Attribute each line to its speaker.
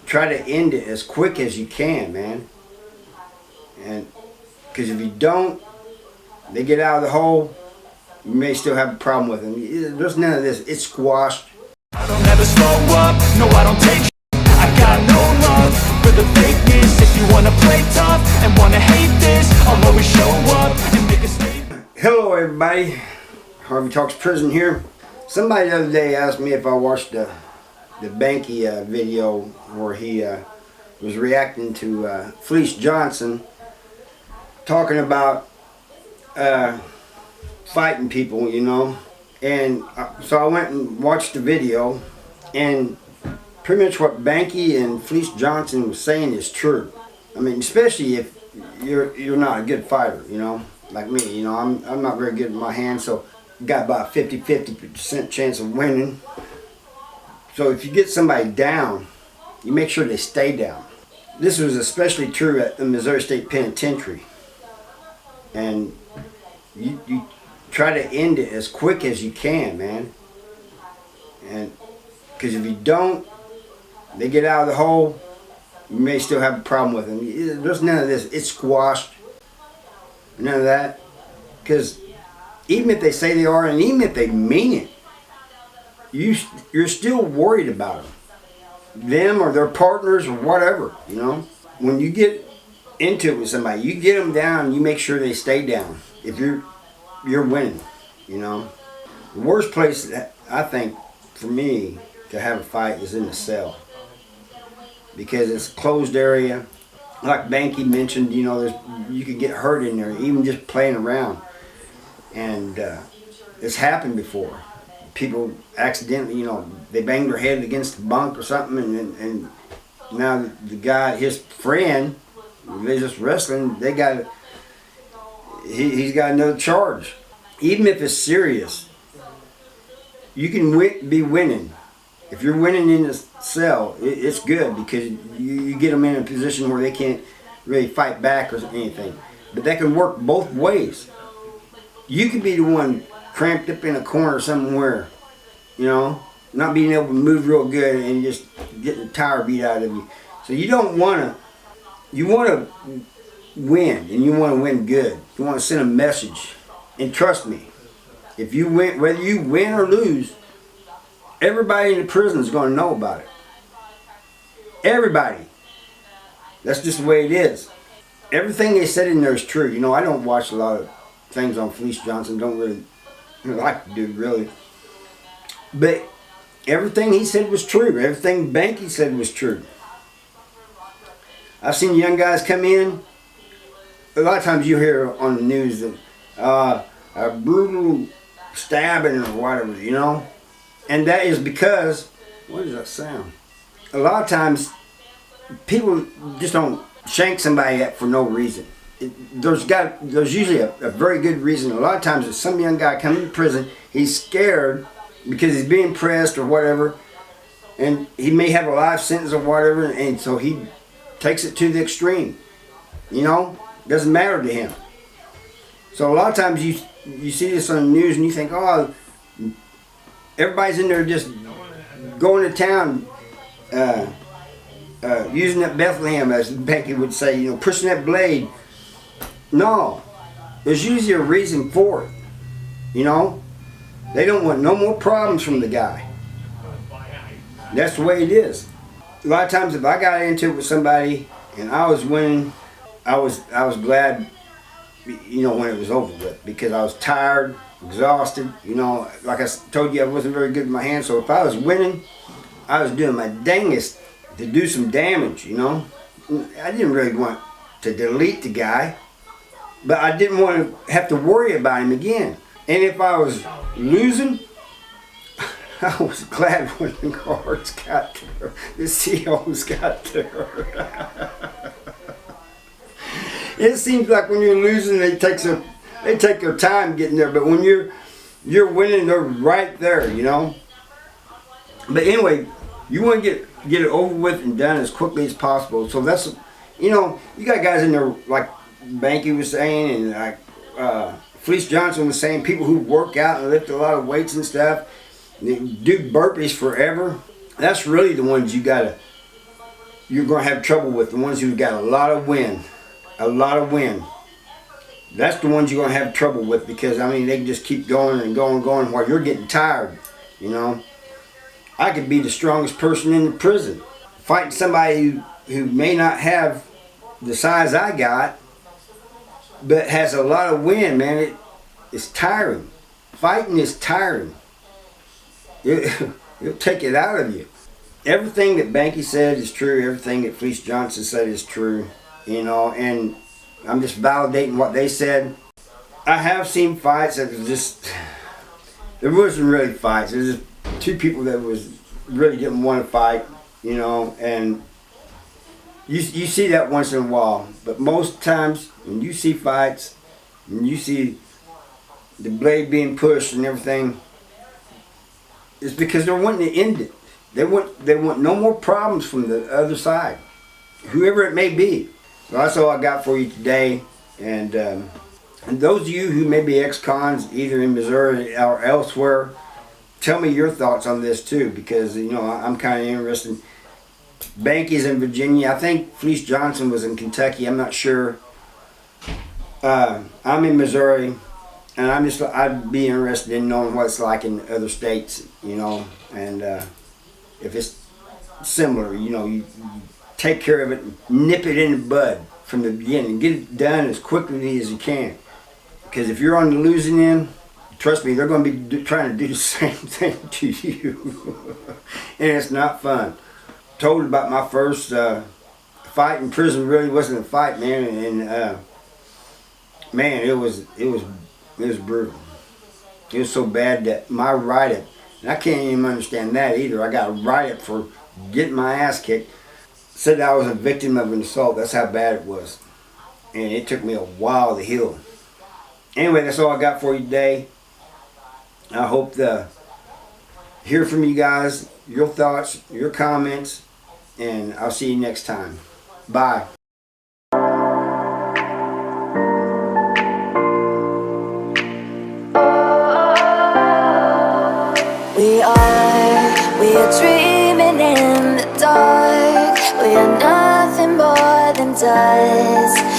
Speaker 1: try to end it as quick as you can, man. And because if you don't, they get out of the hole, you may still have a problem with them. There's none of this. It's squashed.
Speaker 2: I don't ever slow up, no I don't take shit. I got no love for the fakeness. If you wanna play tough and wanna hate this, I'll always show up and make a statement.
Speaker 1: Hello everybody, Harvey Talks Prison here. Somebody the other day asked me if I watched the Banky video where he was reacting to Fleece Johnson talking about fighting people, you know. And so I went and watched the video, and pretty much what Banky and Fleece Johnson was saying is true. I mean, especially if you're not a good fighter, you know, like me. You know, I'm not very good with my hands, so got about 50% chance of winning. So if you get somebody down, you make sure they stay down. This was especially true at the Missouri State Penitentiary, and you try to end it as quick as you can, man. And because if you don't, they get out of the hole, you may still have a problem with them. There's none of this. It's squashed. None of that. Because even if they say they are, and even if they mean it, you're still worried about them or their partners or whatever, you know. When you get into it with somebody, you get them down, you make sure they stay down. If you're winning, you know. The worst place, I think, for me to have a fight is in the cell, because it's a closed area. Like Banky mentioned, you know, you could get hurt in there, even just playing around. And it's happened before. People accidentally, you know, they bang their head against the bunk or something, and now the guy, his friend, they're just wrestling, he's got another charge. Even if it's serious, you can be winning. If you're winning in the cell, it's good, because you get them in a position where they can't really fight back or anything. But that can work both ways. You could be the one cramped up in a corner somewhere, you know, not being able to move real good and just getting the tire beat out of you. So you don't want to, you want to win, and you want to win good. You want to send a message. And trust me, if you win, whether you win or lose, everybody in the prison is going to know about it. Everybody. That's just the way it is. Everything they said in there is true. You know, I don't watch a lot of things on Fleece Johnson. Don't really like to do, really. But everything he said was true. Everything Banky said was true. I've seen young guys come in. A lot of times you hear on the news that a brutal stabbing or whatever, you know. And that is because, what does that sound? A lot of times people just don't shank somebody up for no reason. There's usually a very good reason. A lot of times if some young guy comes to prison, he's scared because he's being pressed or whatever, and he may have a life sentence or whatever, and so he takes it to the extreme. You know, doesn't matter to him. So a lot of times you see this on the news and you think, oh, everybody's in there just going to town, using that Bethlehem, as Banky would say, you know, pushing that blade. No, there's usually a reason for it. You know, they don't want no more problems from the guy. That's the way it is. A lot of times, if I got into it with somebody and I was winning, I was glad, you know, when it was over with, because I was tired, exhausted. You know, like I told you, I wasn't very good with my hands. So if I was winning, I was doing my dangest to do some damage. You know, I didn't really want to delete the guy, but I didn't want to have to worry about him again. And if I was losing, I was glad when the guards got there, the COs got there. It seems like when you're losing, they take their time getting there, but when you're winning, they're right there, you know. But anyway, you want to get it over with and done as quickly as possible. So that's, you know, you got guys in there like Banky was saying, and like Fleece Johnson was saying, people who work out and lift a lot of weights and stuff, they do burpees forever. That's really the ones you gotta you're going to have trouble with the ones who've got a lot of wind. A lot of wind. That's the ones you're going to have trouble with, because, I mean, they can just keep going and going and going while you're getting tired, you know. I could be the strongest person in the prison. Fighting somebody who may not have the size I got, but has a lot of wind, man. It's tiring. Fighting is tiring. It'll take it out of you. Everything that Banky said is true. Everything that Fleece Johnson said is true. You know, and I'm just validating what they said. I have seen fights that was just, there wasn't really fights. There's just two people that really didn't want to fight, you know, and you see that once in a while. But most times when you see fights, when you see the blade being pushed and everything, it's because they're wanting to end it. They want no more problems from the other side, whoever it may be. So that's all I got for you today. And those of you who may be ex-cons, either in Missouri or elsewhere, tell me your thoughts on this too, because, you know, I'm kind of interested. Banky's in Virginia. I think Fleece Johnson was in Kentucky. I'm not sure. I'm in Missouri, and I'd be interested in knowing what it's like in other states, you know, and if it's similar, you know, you take care of it, nip it in the bud from the beginning, get it done as quickly as you can. Because if you're on the losing end, trust me, they're going to be trying to do the same thing to you. And it's not fun. Told about my first fight in prison. Really wasn't a fight, man. And man, it was brutal. It was so bad that my write-up, and I can't even understand that either. I got a write-up for getting my ass kicked. Said I was a victim of an assault. That's how bad it was. And it took me a while to heal. Anyway, that's all I got for you today. I hope to hear from you guys, your thoughts, your comments, and I'll see you next time. Bye.
Speaker 3: We are dreaming in the dark. We are nothing more than dust.